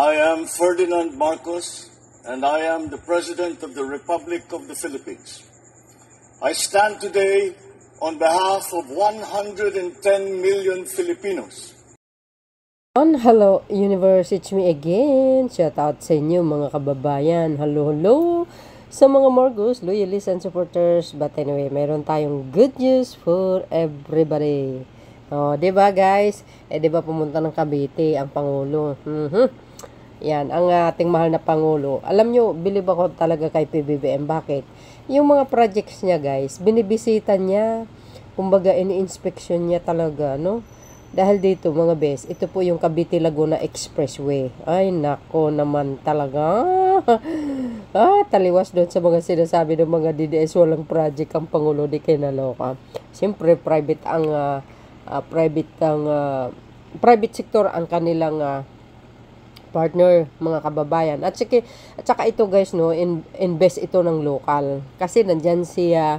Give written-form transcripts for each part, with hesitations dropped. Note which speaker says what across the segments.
Speaker 1: I am Ferdinand Marcos, and I am the President of the Republic of the Philippines. I stand today on behalf of 110 million Filipinos.
Speaker 2: Hello universe, it's me again. Shout out sa inyo mga kababayan. Hello sa mga Marcos, loyalists and supporters. But anyway, meron tayong good news for everybody. Diba guys? Diba pumunta ng Cavite ang Pangulo? Yan, ang ating mahal na Pangulo. Alam nyo, believe ako talaga kay PBBM. Bakit? Yung mga projects niya guys, binibisita niya. Kumbaga, ini-inspection niya talaga, no? Dahil dito mga bes, ito po yung Cavite Laguna Expressway. Ay, nako naman talaga. Taliwas doon sa mga sinasabi ng mga DDS, walang project ang Pangulo, di kinaloka. Siyempre, private sector ang kanilang partner, mga kababayan. At saka ito guys, no, invest ito ng local. Kasi nandyan siya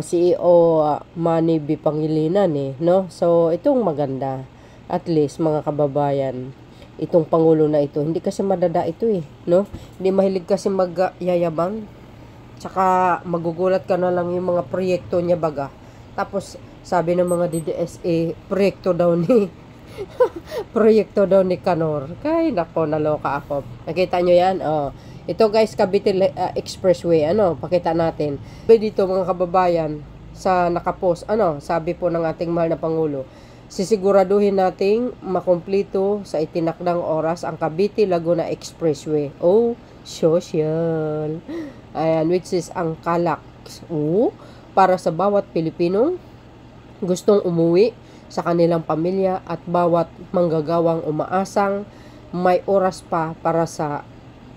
Speaker 2: CEO Manny B. Pangilinan no? So, itong maganda. At least, mga kababayan, itong Pangulo na ito, hindi kasi madada ito no? Hindi mahilig kasi magyayabang. Tsaka, magugulat ka na lang yung mga proyekto niya baga. Tapos, sabi ng mga DDS, proyekto daw ni Canor. Kay, nako, naloka ako. Nakita nyo yan? Ito guys, Cavite Expressway. Pakita natin. Dito mga kababayan, sa nakapost, sabi po ng ating mahal na Pangulo, sisiguraduhin nating makumplito sa itinakdang oras ang Cavite Laguna Expressway. Social. Ayan, which is ang Calax. Para sa bawat Pilipinong gustong umuwi sa kanilang pamilya at bawat manggagawang umaasang may oras pa para sa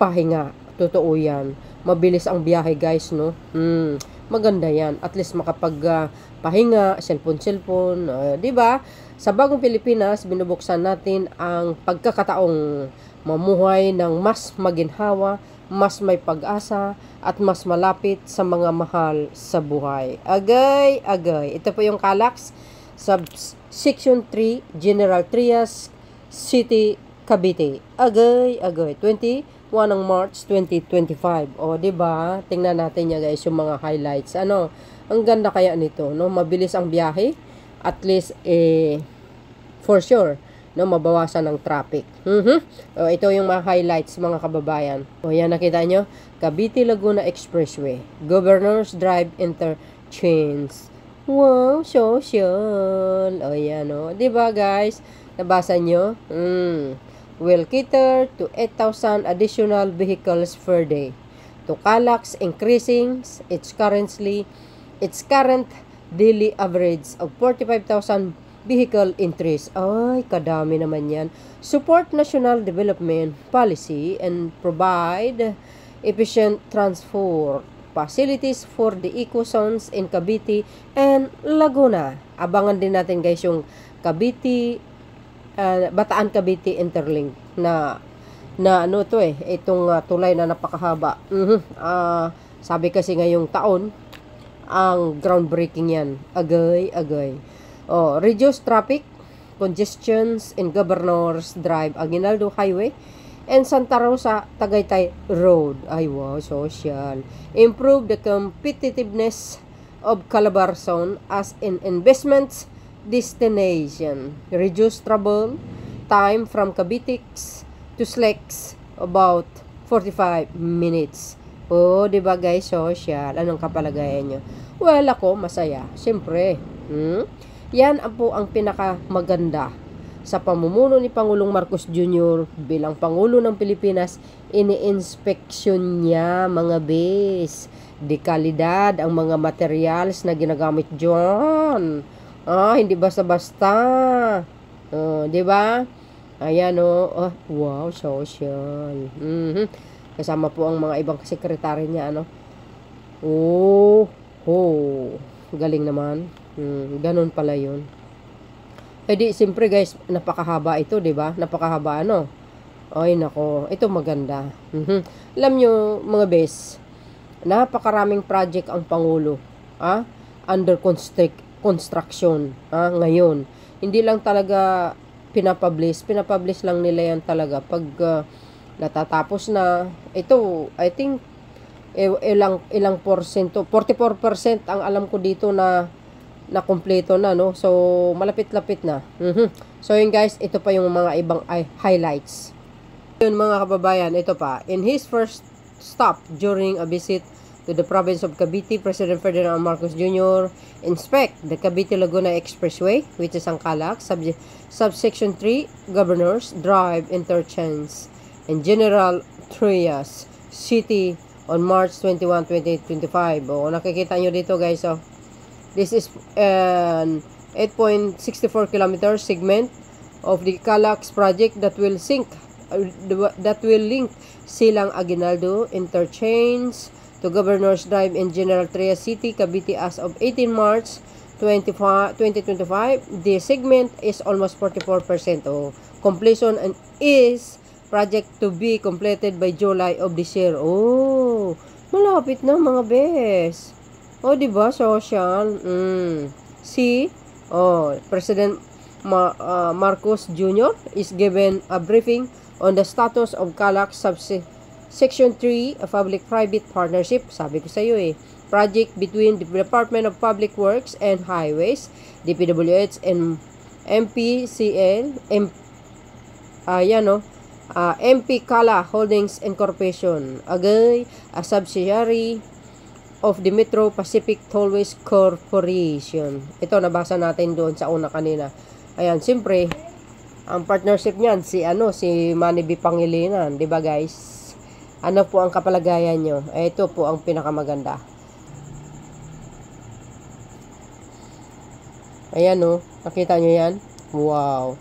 Speaker 2: pahinga. Totoo yan. Mabilis ang biyahe guys, no? Maganda yan. At least makapag-pahinga, cellphone, diba? Sa bagong Pilipinas, binubuksan natin ang pagkakataong mamuhay ng mas maginhawa, mas may pag-asa, at mas malapit sa mga mahal sa buhay. Agay. Ito po yung Calax, Section 3, General Trias City, Cavite. Agay. 21 ng March 2025. Diba? Tingnan natin niya guys yung mga highlights. Ang ganda kaya nito, no? Mabilis ang biyahe. At least, for sure, no, mabawasan ng traffic. Ito yung mga highlights mga kababayan. Yan, nakita nyo? Cavite Laguna Expressway. Governor's Drive Interchange. Wow, social. Yan, no? Diba guys? Nabasa nyo? Will cater to 8,000 additional vehicles per day. To Calax, increasing its current daily average of 45,000 vehicle entries. Ay, kadami naman yan. Support national development policy and provide efficient transport facilities for the eco-zones in Cavite and Laguna. Abangan din natin guys yung Cavite, Bataan Cavite Interlink na itong tulay na napakahaba. Sabi kasi ngayong taon, ang groundbreaking yan. Agay. Reduce traffic congestions in Governor's Drive, Aguinaldo Highway, and Santa Rosa, Tagaytay Road. Ay, wow, social. Improve the competitiveness of Calabarzon as an investment destination. Reduce travel time from Cavite to Slex about 45 minutes. Diba guys, social? Anong kapalagayan nyo? Well, ako, masaya. Siyempre. Yan po ang pinakamaganda sa pamumuno ni Pangulong Marcos Jr. bilang Pangulo ng Pilipinas. Ini-inspeksyon niya mga bes. Di kalidad ang mga materials na ginagamit dyan. Hindi basta-basta. Diba? Ayan wow, social. Kasama po ang mga ibang sekretary niya, galing naman. Ganun pala yun. Di, siyempre guys, napakahaba ito, diba? Napakahaba, Ay, nako. Ito maganda. Alam nyo, mga bes, napakaraming project ang Pangulo. Under construction. Ngayon. Hindi lang talaga pinapublish lang nila yan talaga pag natatapos na. Ito, I think ilang porsyento, 44% ang alam ko dito na kumpleto na, no? So malapit-lapit na. So yun guys, ito pa yung mga ibang highlights. Yun mga kababayan, ito pa. In his first stop during a visit to the province of Cavite, President Ferdinand Marcos Jr. inspect the Cavite-Laguna Expressway, which is ang Calac, subsection 3, Governors Drive Interchange, and General Trias City on March 21, 2025. O, nakikita nyo dito guys, oh. This is an 8.64 kilometer segment of the Calax project that will link Silang Aguinaldo Interchange to Governors Drive in General Trias City, Cavite as of 18 March 2025. The segment is almost 44% of completion and is project to be completed by July of this year. Oh, malapit na mga bes. Oh, diba? Social. President Marcos Jr. is given a briefing on the status of Calac Section 3, a public-private partnership, sabi ko sa iyo project between the Department of Public Works and Highways, DPWH, and MPCL, MP Cala Holdings Incorporation, agay, a subsidiary of the Metro Pacific Tollways Corporation. Ito, nabasa natin doon sa una kanina. Ayan, siyempre, ang partnership niyan, si Manny B. Pangilinan, di ba guys? Ano po ang kapalagayan nyo? Ito po ang pinakamaganda. Ayan, nakita nyo yan? Wow!